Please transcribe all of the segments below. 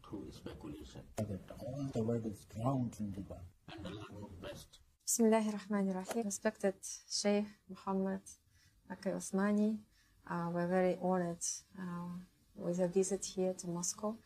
through speculation. That all the world is drowned in riba, and Allah knows best. Bismillahir Rahmanir Rahim. Respected Sheikh Muhammad Akil Osmani, we're very honored with a visit here to Moscow,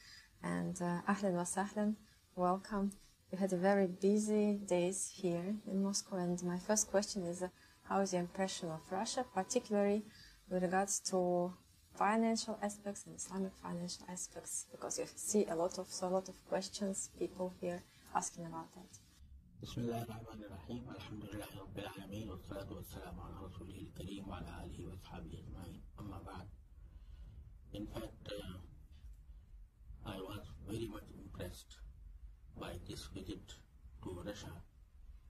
and ahlan wa sahlan, welcome. We had a very busy days here in Moscow, and my first question is, how is your impression of Russia, particularly with regards to financial aspects and Islamic financial aspects, because you see a lot of questions, people here asking about that. Bismillah ar-Rahman ar-Rahim, alhamdulillahi rabbil alameen, wa salatu wa salamu ala rasulihil kareem, wa ala alihi wa ashabihi ajma'in, amma ba'd. In fact, I was very much impressed by this visit to Russia.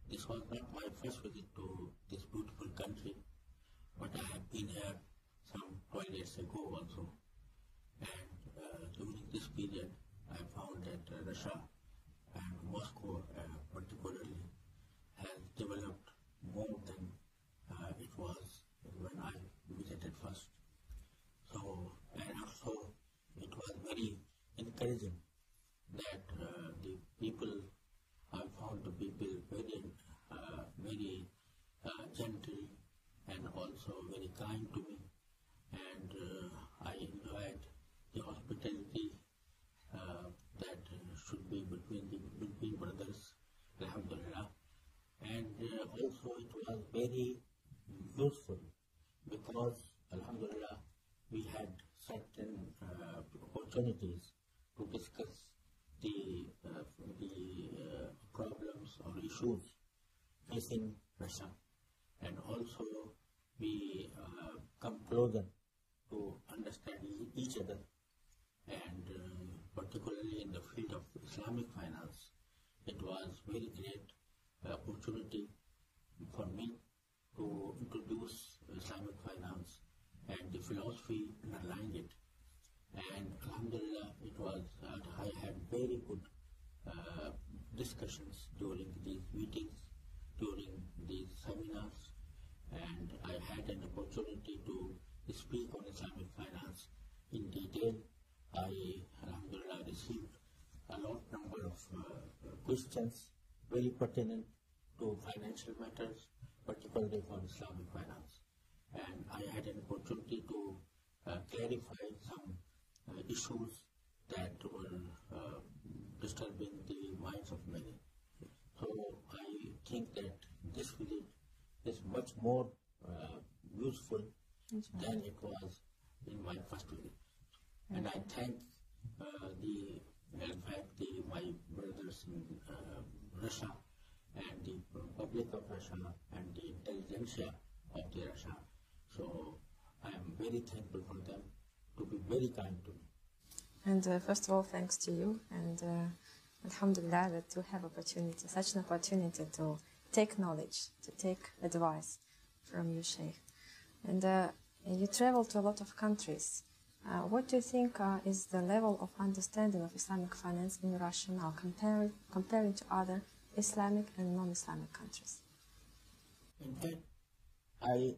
This was not my first visit to this beautiful country, but I have been here some 12 years ago also. And during this period, I found that Russia and Moscow particularly has developed more than it was when I visited first. So, and also it was very encouraging that the people, I found the people very gentle and also very kind to me, and I enjoyed the hospitality that should be between brothers, alhamdulillah. And also it was very useful because, alhamdulillah, we had certain opportunities to discuss the problems or issues facing Russia, and also we come closer to understand each other, and particularly in the field of Islamic finance, it was very great opportunity for me to introduce Islamic finance and the philosophy underlying it. And alhamdulillah, I had very good discussions during these meetings, during these seminars, and I had an opportunity to speak on Islamic finance in detail. I, alhamdulillah, received a number of questions very pertinent to financial matters, particularly for Islamic finance. And I had an opportunity to clarify some issues that were disturbing the minds of many. So I think that this visit is much more useful than it was in my first visit. And I thank my brothers in Russia and the public of Russia and the intelligentsia of the Russia. So I am very thankful for them to be very kind to me. And first of all, thanks to you, and alhamdulillah that you have such an opportunity to take knowledge, to take advice from you, Sheikh. And you travel to a lot of countries. What do you think is the level of understanding of Islamic finance in Russia now, comparing to other Islamic and non-Islamic countries? In fact, I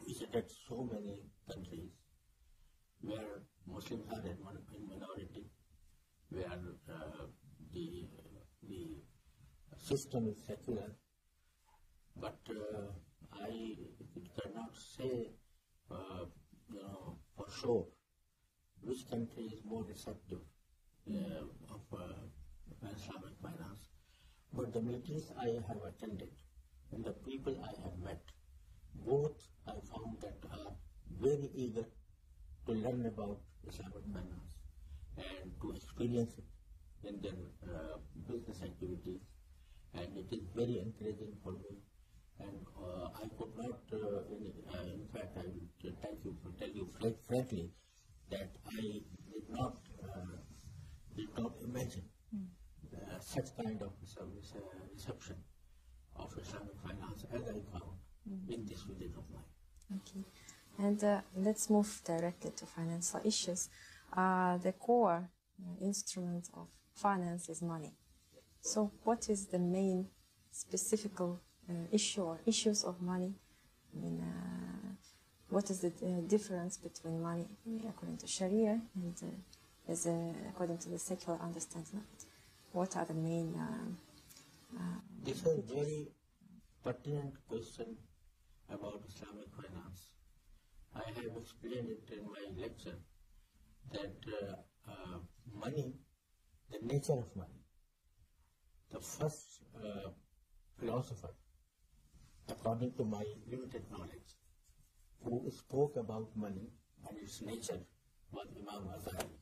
visited so many countries where Muslims are in minority, where the system is secular, but I cannot say for sure which country is more receptive of Islamic finance. But the meetings I have attended and the people I have met, both I found that are very eager to learn about Islamic finance and to experience it in their business activities, and it is very encouraging for me. And I could not, in fact, I will tell you frankly that I did not imagine such kind of reception of Islamic finance as I found in this visit of mine. Okay. And let's move directly to financial issues. The core instrument of finance is money. So what is the main specific issue or issues of money? I mean, what is the difference between money according to Sharia and is according to the secular understanding. What are the main? This is a very pertinent question about Islamic finance. I have explained it in my lecture that money, the nature of money, the first philosopher, according to my limited knowledge, who spoke about money and its nature was Imam Ghazali,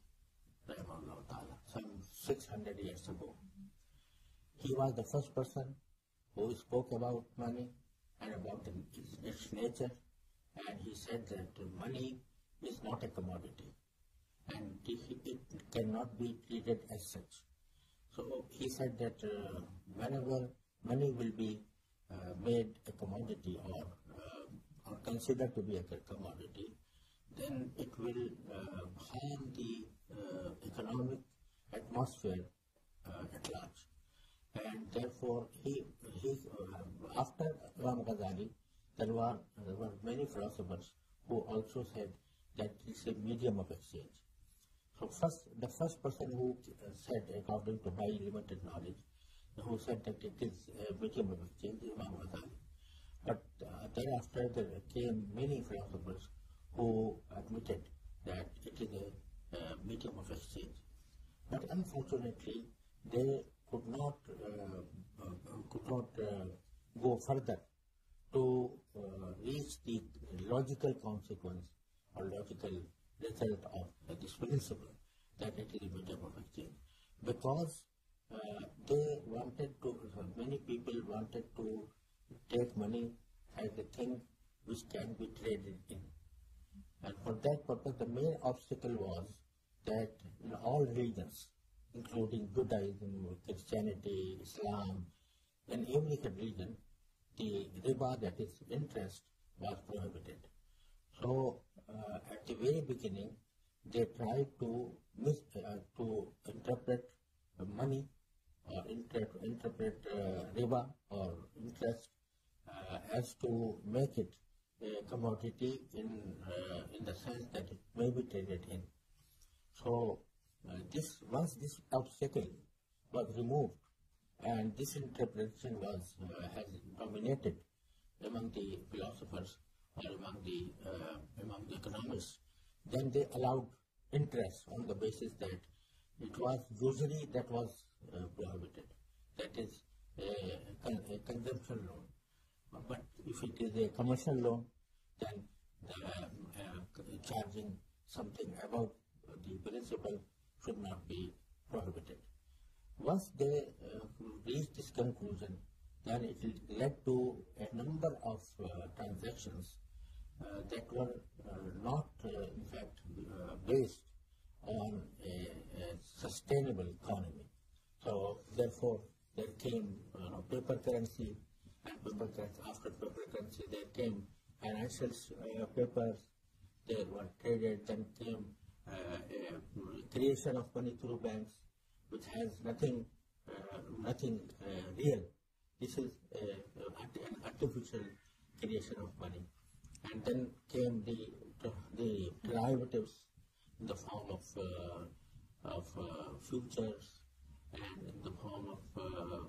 rahimahullah ta'ala, some 600 years ago. He was the first person who spoke about money and about its nature, and he said that money is not a commodity and it cannot be treated as such. So he said that whenever money will be made a commodity or considered to be a commodity, then it will harm the economic atmosphere at large. And therefore, after Imam Ghazali, there were many philosophers who also said that it's a medium of exchange. So the first person who said, according to my limited knowledge, who said that it is a medium of exchange, Imam Ghazali. But thereafter there came many philosophers who admitted that it is a medium of exchange. But unfortunately, they could not go further to reach the logical consequence or logical result of this principle that it is a medium of exchange, because many people wanted to take money as a thing which can be traded in. And for that purpose, the main obstacle was that in all religions, including Buddhism, Christianity, Islam, in every religion, the riba, that is interest, was prohibited. So, at the very beginning, they tried to interpret money or interpret riba or interest as to make it a commodity in the sense that it may be traded in. So, once this obstacle was removed and this interpretation has dominated among the philosophers or among the economists, then they allowed interest on the basis that it was usury that was prohibited, that is a consumption loan. But if it is a commercial loan, then charging something above the principal should not be prohibited. Once they reached this conclusion, then it led to a number of transactions that were not, in fact, based on a sustainable economy. So, therefore, there came paper currency, and after paper currency, there came financial papers, they were traded, then came creation of money through banks, which has nothing real. This is an artificial creation of money. And then came the derivatives in the form of futures and in the form of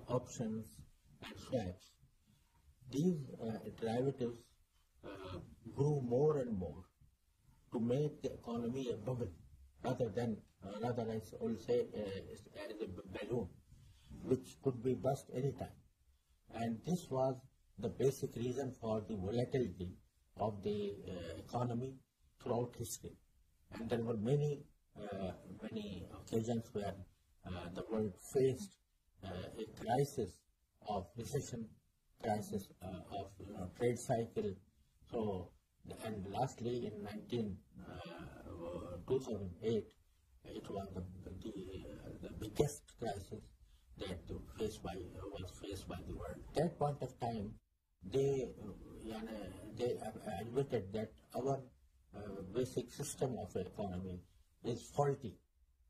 options and swaps. These derivatives grew more and more to make the economy a bubble, rather I will say as a balloon, which could be burst anytime. And this was the basic reason for the volatility of the economy throughout history. And there were many occasions where the world faced a crisis of recession, crisis of trade cycle. So, and lastly in 2008, it was the biggest crisis that was faced by the world. At that point of time, they admitted that our basic system of economy is faulty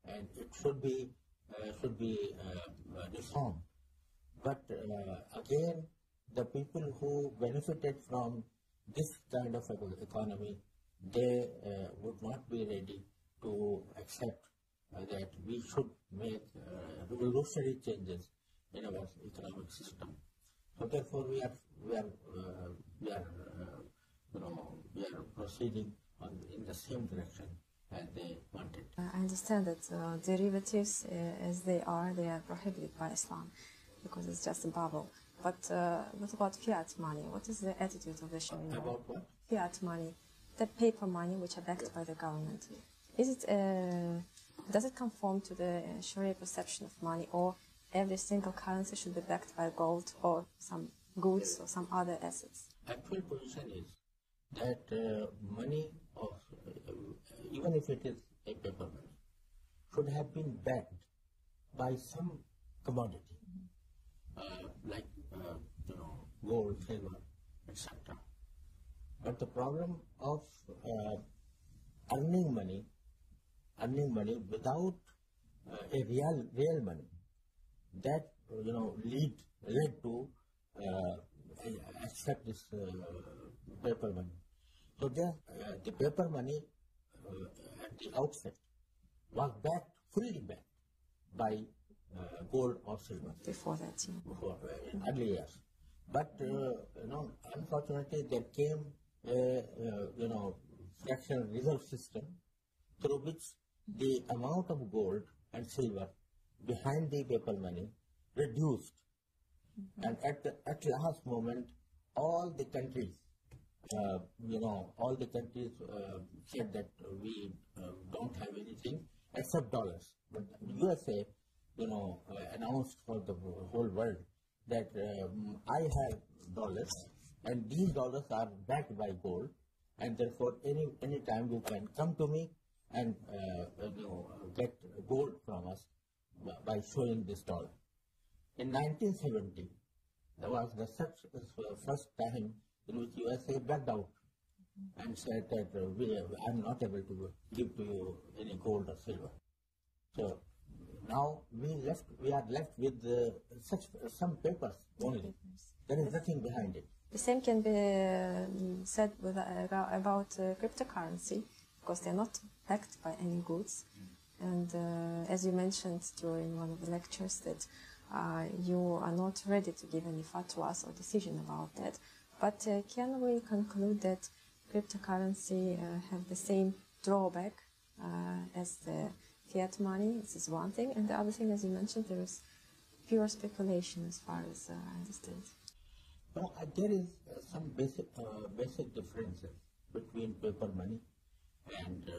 and it should be reformed. But again, the people who benefited from this kind of economy, they would not be ready to accept that we should make revolutionary changes in our economic system. So therefore, we are proceeding in the same direction as they wanted. I understand that derivatives, as they are prohibited by Islam because it's just a bubble. But what about fiat money? What is the attitude of the Sharia? About what? Fiat money, the paper money which are backed by the government. Is it does it conform to the Sharia perception of money, or every single currency should be backed by gold or some goods or some other assets? Actual position is that money, of, even if it is a paper money, should have been backed by some commodity, like gold, silver, etc. But the problem of earning money without a real money, that led to accept this paper money. So the paper money at the outset was fully backed by gold or silver. Before that, in early years. But unfortunately, there came a fractional reserve system through which the amount of gold and silver behind the paper money reduced, and at last moment, all the countries, said that we don't have anything except dollars. But USA, announced for the whole world that I have dollars, and these dollars are backed by gold, and therefore any time you can come to me and get gold from us by showing this dollar. In 1970, there was the first time in which USA backed out and said that I'm not able to give to you any gold or silver. So now we are left with some papers only. There is nothing behind it. The same can be said about cryptocurrency, because they're not backed by any goods. And as you mentioned during one of the lectures, that you are not ready to give any fatwas or decision about that. But can we conclude that cryptocurrency have the same drawback as the fiat money? This is one thing. And the other thing, as you mentioned, there is pure speculation as far as I understand. Well, there is some basic differences between paper money and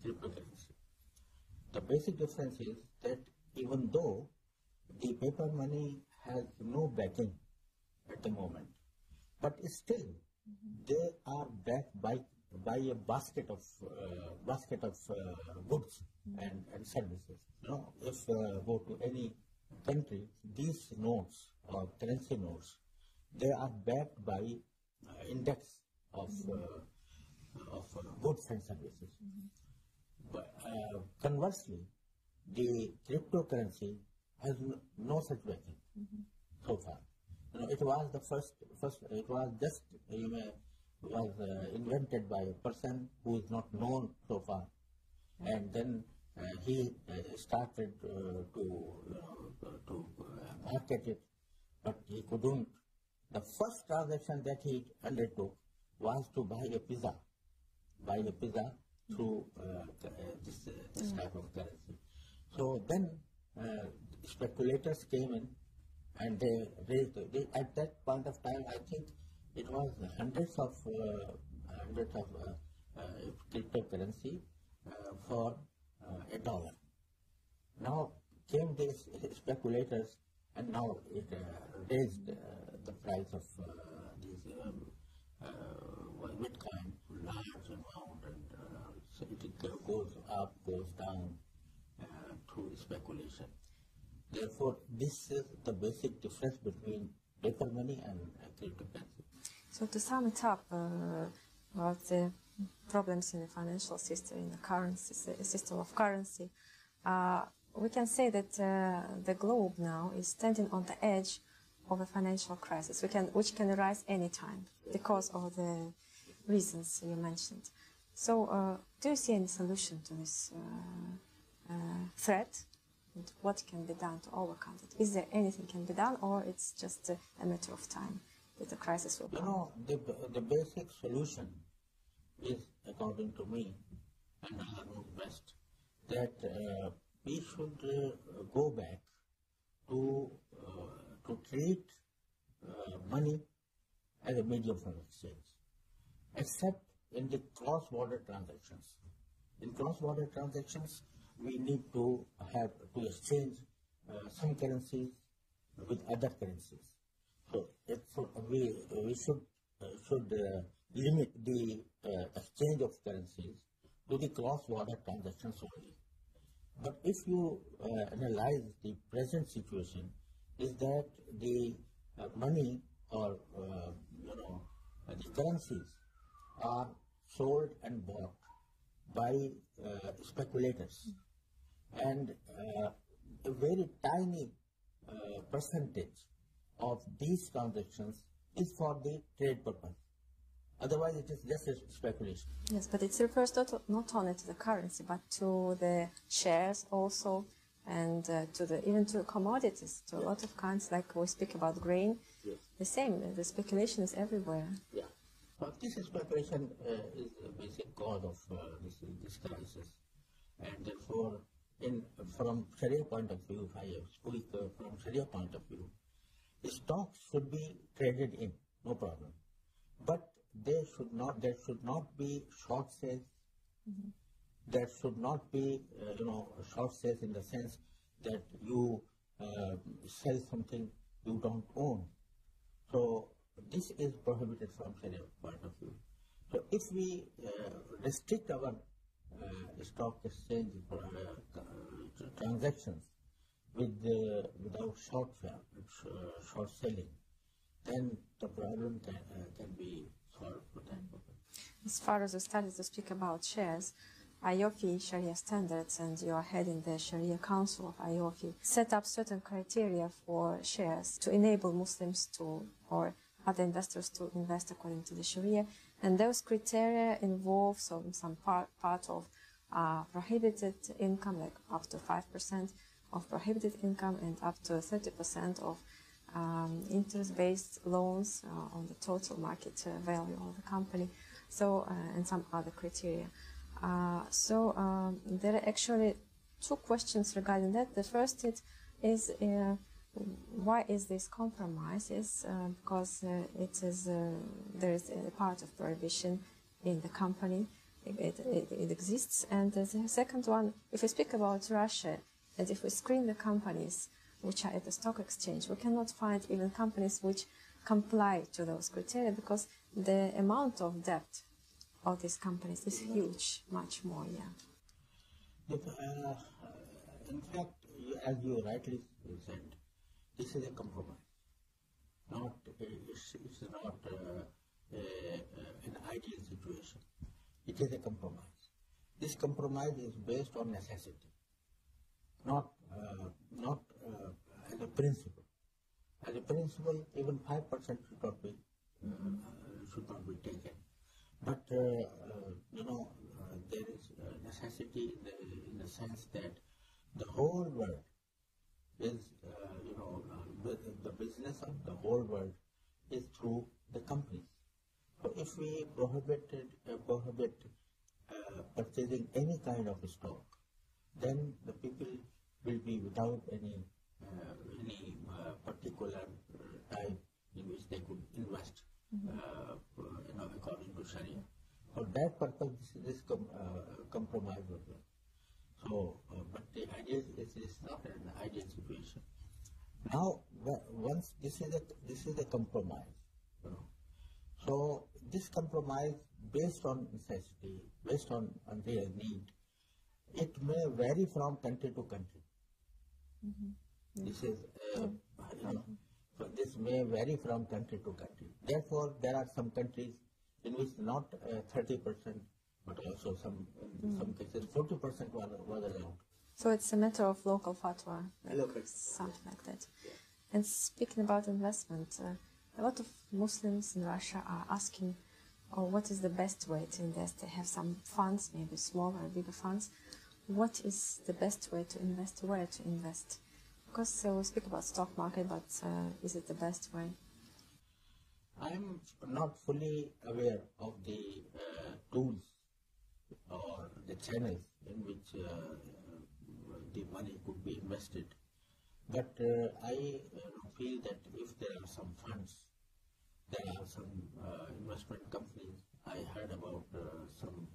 cryptocurrency. The basic difference is that even though the paper money has no backing at the moment, but still they are backed by a basket of goods and services. If go to any country, these notes or currency notes, they are backed by index of goods and services. But conversely, the cryptocurrency has no such backing so far. It was the first. It was just was invented by a person who is not known so far, and then he started to market it, but he couldn't. The first transaction that he undertook was to buy a pizza through this type of currency. So then speculators came in and they raised. At that point of time, I think it was hundreds of cryptocurrency for $1. Now came these speculators, and now it raised the price of these Bitcoin large amount, and so it goes up, goes down through speculation. Therefore, this is the basic difference between paper money and cryptocurrency. So to sum it up, about the problems in the financial system, in the currency system of currency, we can say that the globe now is standing on the edge of a financial crisis, which can arise anytime because of the reasons you mentioned. So, do you see any solution to this threat? And what can be done to overcome it? Is there anything can be done, or it's just a matter of time that the crisis will come? The basic solution is, according to me, and I know best, that we should go back to treat money as a medium for exchange, except in the cross-border transactions. In cross-border transactions, we need to have to exchange some currencies with other currencies. So we should limit the exchange of currencies to the cross-border transactions only. But if you analyze the present situation, is that the money or the currencies are sold and bought by speculators, and a very tiny percentage of these transactions is for the trade purpose. Otherwise, it is just a speculation. Yes, but it refers not only to the currency, but to the shares also, and even to commodities, to a lot of kinds, like we speak about grain. Yes. The same, the speculation is everywhere. Yeah. But this speculation is the basic cause of this crisis. And therefore, from Sharia point of view, if I speak from Sharia point of view, stocks should be traded in, no problem. But there should not be short sales. Mm-hmm. There should not be, short sales in the sense that you sell something you don't own. So this is prohibited from Sharia point of view. So if we restrict our stock exchange transactions without short selling, then the problem can be solved for that purpose. As far as the studies to speak about shares, IOFI Sharia standards, and you are heading the Sharia Council of IOFI, set up certain criteria for shares to enable Muslims or other investors to invest according to the Sharia, and those criteria involve some part of prohibited income, like up to 5% of prohibited income and up to 30% of interest-based loans on the total market value of the company, and some other criteria. There are actually two questions regarding that. The first is why is this compromise? Because there is a part of prohibition in the company. It exists. And the second one, if we speak about Russia, and if we screen the companies which are at the stock exchange, we cannot find even companies which comply to those criteria, because the amount of debt of these companies is huge, much more, yeah. But, in fact, as you rightly said, this is a compromise. It's not an ideal situation. It is a compromise. This compromise is based on necessity, not as a principle. As a principle, even 5% should not be taken. But there is necessity in the sense that the whole world is, the business of the whole world is through the companies. So if we prohibit purchasing any kind of stock, then the people will be without any particular type in which they could invest, according to Sharia. For that purpose, this compromise was there. So, but the idea is not an ideal situation. Now, once this is a compromise, so this compromise based on necessity, based on their need, it may vary from country to country. Mm-hmm. This is, so this may vary from country to country. Therefore, there are some countries in which not 30%, but also in some cases 40% was allowed. So it's a matter of local fatwa, something like that. Yeah. And speaking about investment, a lot of Muslims in Russia are asking or what is the best way to invest? They have some funds, maybe smaller or bigger funds. What is the best way to invest? Where to invest? Because we speak about stock market, but is it the best way? I'm not fully aware of the tools or the channels in which the money could be invested. But I feel that if there are some funds, there are some investment companies. I heard about some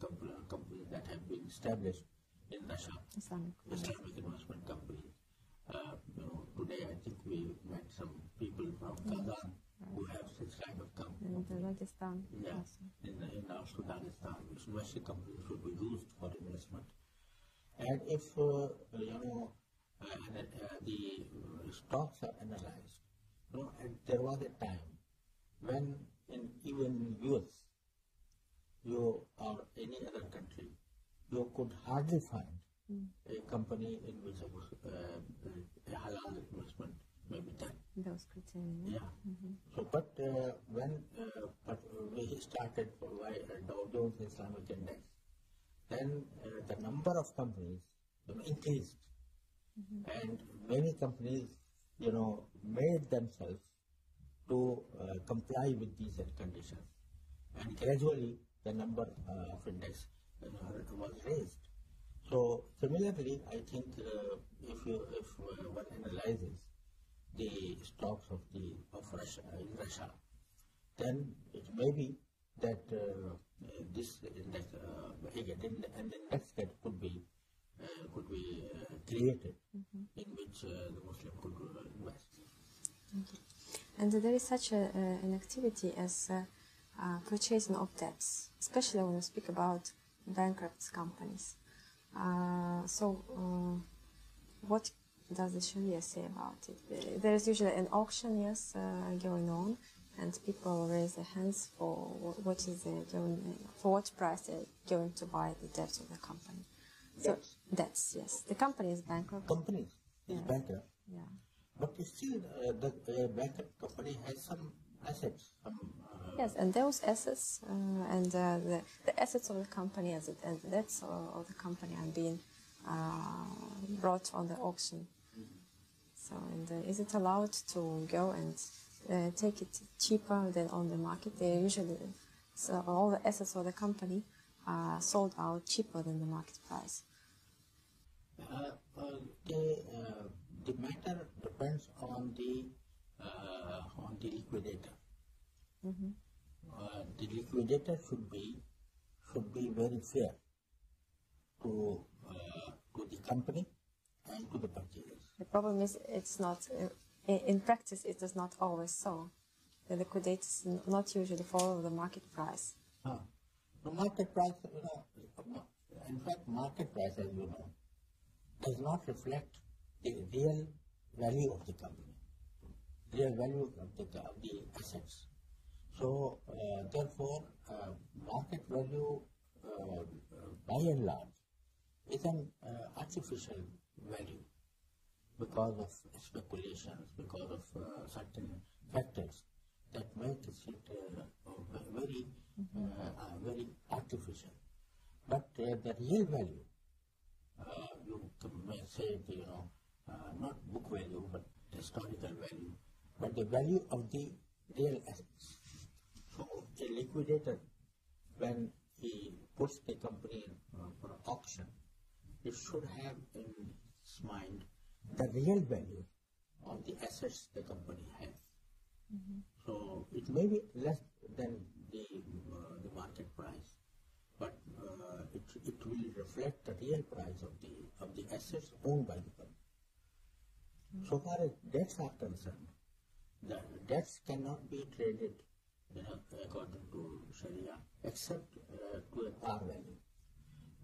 companies that have been established in Russia, Islamic investment companies. Today I think we met some people from Kazan who have such kind of companies. In Dagestan. Yeah, Also. in Dagestan, which investment companies should be used for investment. And if the stocks are analyzed, and there was a time when even US, you or any other country, you could hardly find a company in which a halal investment may be done. Those criteria. Yeah. So, but we started by Dow Jones Islamic Index, then the number of companies increased, and many companies, made themselves to comply with these conditions, and gradually the number of index was raised. So similarly, I think if one analyzes the stocks of Russia in Russia, then it may be that this index and the index that could be created in which the Muslim could invest. Okay. And there is such an activity as purchasing of debts, especially when we speak about bankrupt companies. What does the Sharia say about it? There is usually an auction, yes, going on, and people raise their hands for what price they're going to buy the debts of the company. So debts, yes. The company is bankrupt. Company is bankrupt. Yeah. But still, the bankrupt company has some assets. Yes, and those assets and the assets of the company and the debts of the company are being brought on the auction. So, is it allowed to go and take it cheaper than on the market? They usually, so all the assets of the company are sold out cheaper than the market price. The matter depends on the liquidator. The liquidator should be very fair to the company and to the purchasers. The problem is it's not in practice. It is not always so. The liquidators not usually follow the market price. The market price, in fact, market price, as you know, does not reflect the real value of the company, real value of the assets. So, therefore, market value, by and large, is an artificial value because of speculations, because of certain factors that make it very artificial. But the real value, you may say, not book value, but historical value, but the value of the real assets. So a liquidator, when he puts the company for auction, it should have in its mind the real value of the assets the company has. So it may be less than the market price, but it will reflect the real price of the assets owned by the company. So far as debts are concerned, the debts cannot be traded according to Sharia except to a par value.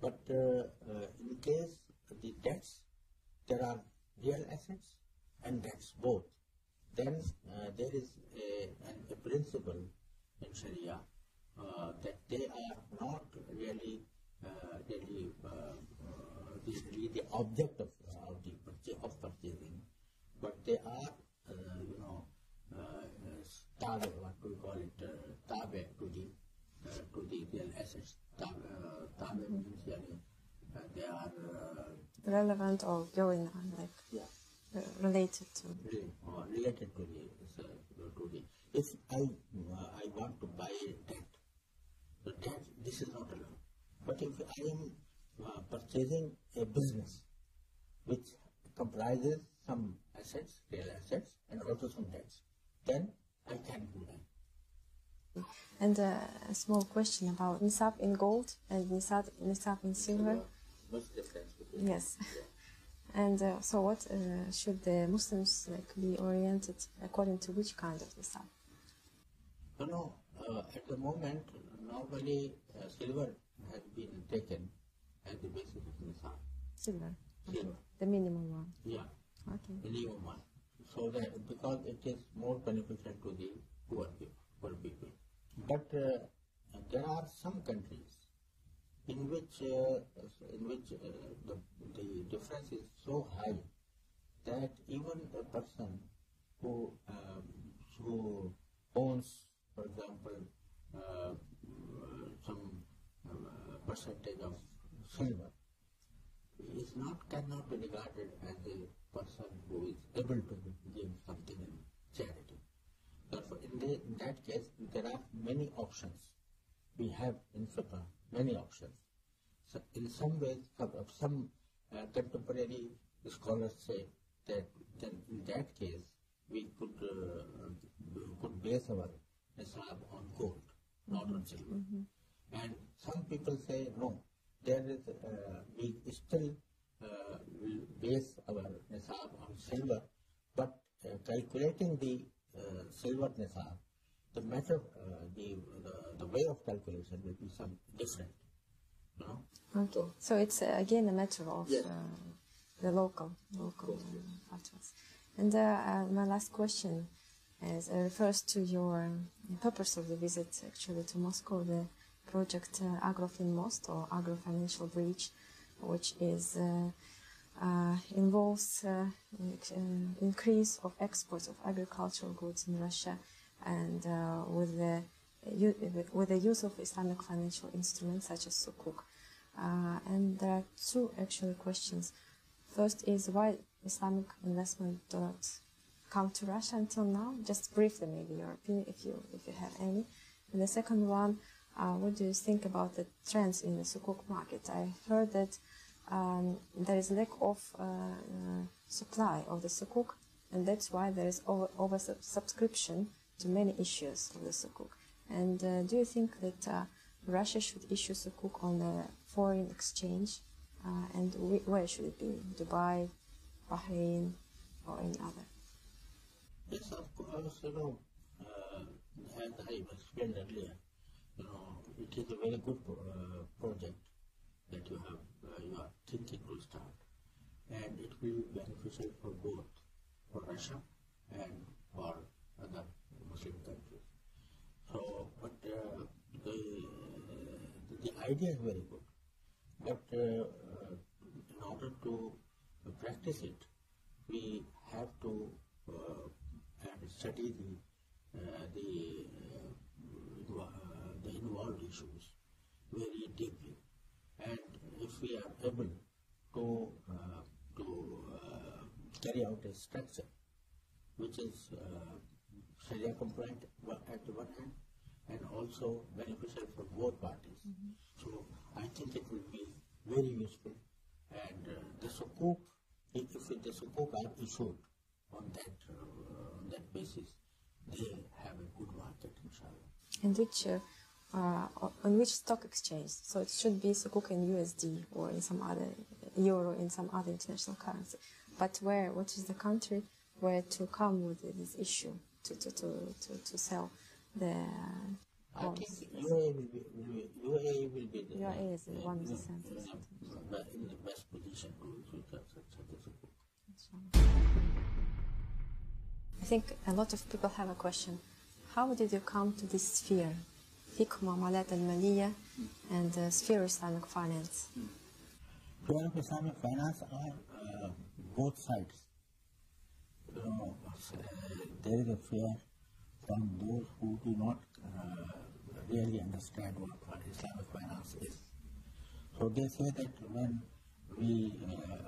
But in case the debts, there are real assets and debts both, then there is a principle in Sharia that they are not really the object of purchasing, but they are tabe, what we call it, tabe to to the real assets. Tabe means they are relevant or going on, like related to. Related to the. If I want to buy debt, so debt, this is not allowed. But if I am purchasing a business which comprises some assets, real assets, and also some debts, then I can do that. And a small question about nisab in gold and nisab in silver. What's the difference between? Yes. Yeah. And so what should the Muslims be oriented according to which kind of nisab? No, at the moment, normally silver has been taken as the basis of nisab. Silver. Okay. Silver. The minimum one. Yeah. Okay. Minimum one. So that because it is more beneficial to the poor people. But there are some countries in which the difference is so high that even a person who owns, for example, some percentage of silver cannot be regarded as a person who is able to give something in charity. Therefore, in that case, there are many options. We have in fiqh many options. So, in some ways, some contemporary scholars say that then in that case we could base our nisab on gold, not on silver. And some people say no. There is we still will base our nisab on silver, but calculating the silver nisab, the method, the way of calculation will be some different. No? Okay, so it's again a matter of the local factors. And my last question refers to your purpose of the visit actually to Moscow, the project Agrofin Most or Agro-Financial Bridge, which is involves increase of exports of agricultural goods in Russia, and with the use of Islamic financial instruments such as Sukuk. And there are two actually questions. First is why Islamic investment don't come to Russia until now? Just briefly, maybe your opinion, if you have any. And the second one, what do you think about the trends in the Sukuk market? I heard that there is lack of supply of the Sukuk, and that's why there is over subscription to many issues of the Sukuk. And do you think that Russia should issue Sukuk on the foreign exchange? And where should it be? Dubai, Bahrain, or any other? Yes, of course, as I explained earlier, it is a very good project that you are thinking to start, and it will be beneficial for both, for Russia and for other Muslim countries. So, but the idea is very good, but in order to practice it, we have to study the involved issues very deeply, and if we are able to carry out a structure which is Sharia compliant at the one hand and also beneficial for both parties. So I think it will be very useful, and the Sukuk, if the Sukuk are issued on that basis, they have a good market, inshallah. And on which stock exchange? So it should be Sukuk in USD or in some other euro, in some other international currency. But what is the country where to come with this issue to sell the bonds? I think UAE will be the UAE is in one of the centers. In the best position to such a Sukuk. I think a lot of people have a question. How did you come to this sphere? Fiqh Muamalat al-Maliyya and the sphere of Islamic finance. Sphere of Islamic finance are both sides. There is a fear from those who do not really understand what Islamic finance is. So they say that when we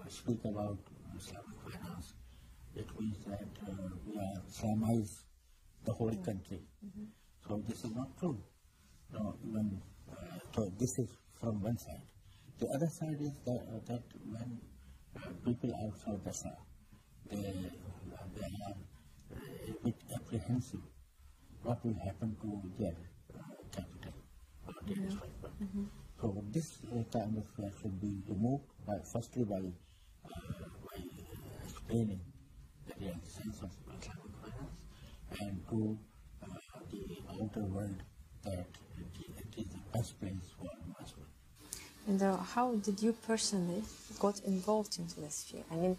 speak about Islamic finance, it means that we are Islamize the whole country. So this is not true. No, so this is from one side. The other side is that when people outside Russia, they are a bit apprehensive what will happen to their capital or their investment. So this kind of fear should be removed firstly by explaining the real sense of Islamic finance and to the outer world that it is the best place for investment. And how did you personally got involved into this field? I mean,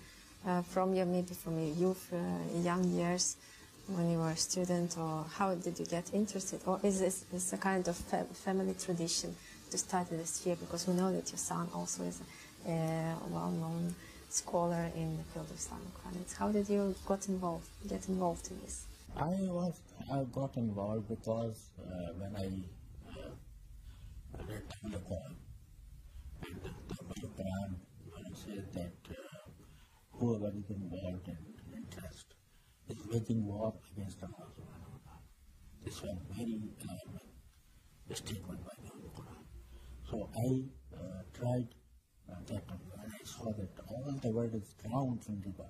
from your youth, young years, when you were a student, or how did you get interested? Or is this a kind of family tradition to study this field? Because we know that your son also is a well-known scholar in the field of Islamic finance. How did you get involved in this? I got involved because when I read the Quran, and the Quran when it says that whoever is involved in interest is waging war against Allah subhanahu wa ta'ala. This was very alarming statement by the Quran. So I tried that, and I saw that all the world is ground in riba,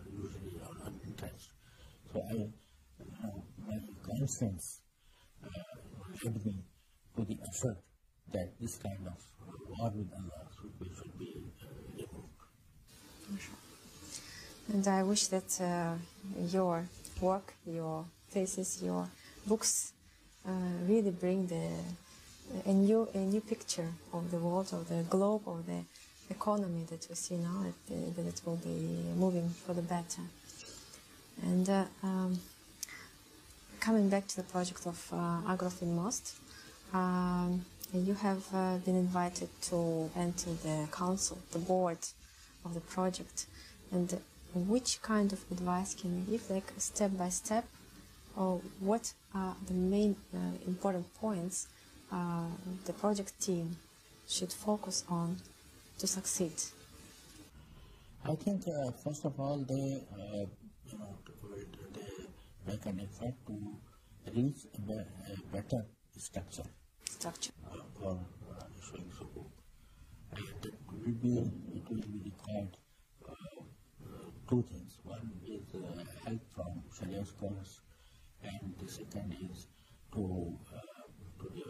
usually on interest. So my conscience led me to the effort that this kind of war with Allah should be removed. And I wish that your work, your thesis, your books really bring a new picture of the world, of the globe, of the economy that we see now, that it will be moving for the better. And coming back to the project of Agrofinmost, you have been invited to enter the council, the board of the project. And which kind of advice can you give, like step by step, or what are the main important points the project team should focus on to succeed? I think first of all they make an effort to reach a better structure for issuing sukuk. It will be required two things. One is help from Sharia scholars, and the second is to the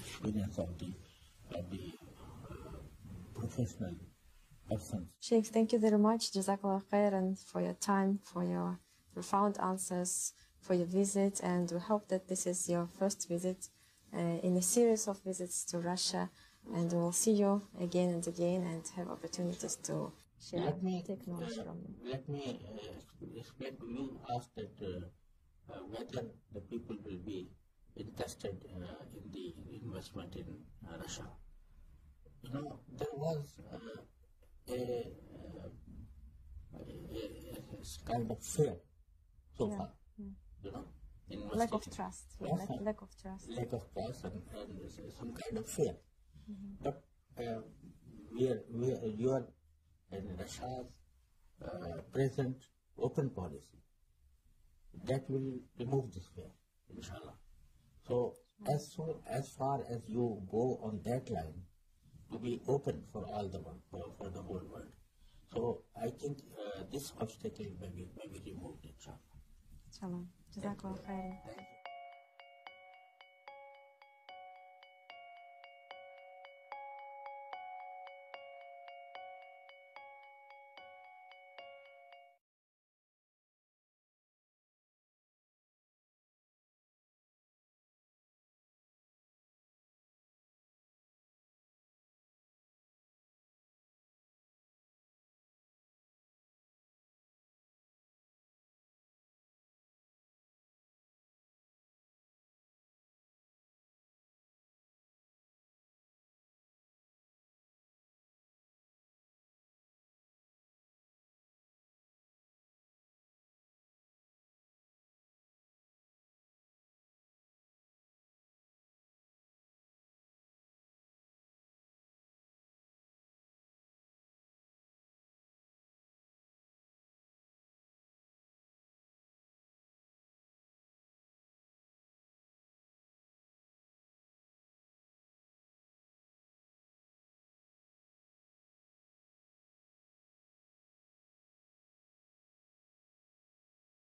experience of the professional persons. Sheikh, thank you very much. Jazakallah khairan for your time, for your profound answers, for your visit, and we hope that this is your first visit in a series of visits to Russia, and we'll see you again and again and have opportunities to share technology from you. Let me explain to you. Asked that whether the people will be interested in the investment in Russia. There was a kind of fear so far. Lack of trust. Lack of trust. Lack of trust and some kind of fear. But you are in Russia's present open policy that will remove this fear, inshallah. So as far as you go on that line, to be open for all the world, for the whole world. So I think this obstacle may be removed, inshallah. Inshallah. Jazakallah khairan. Thank you.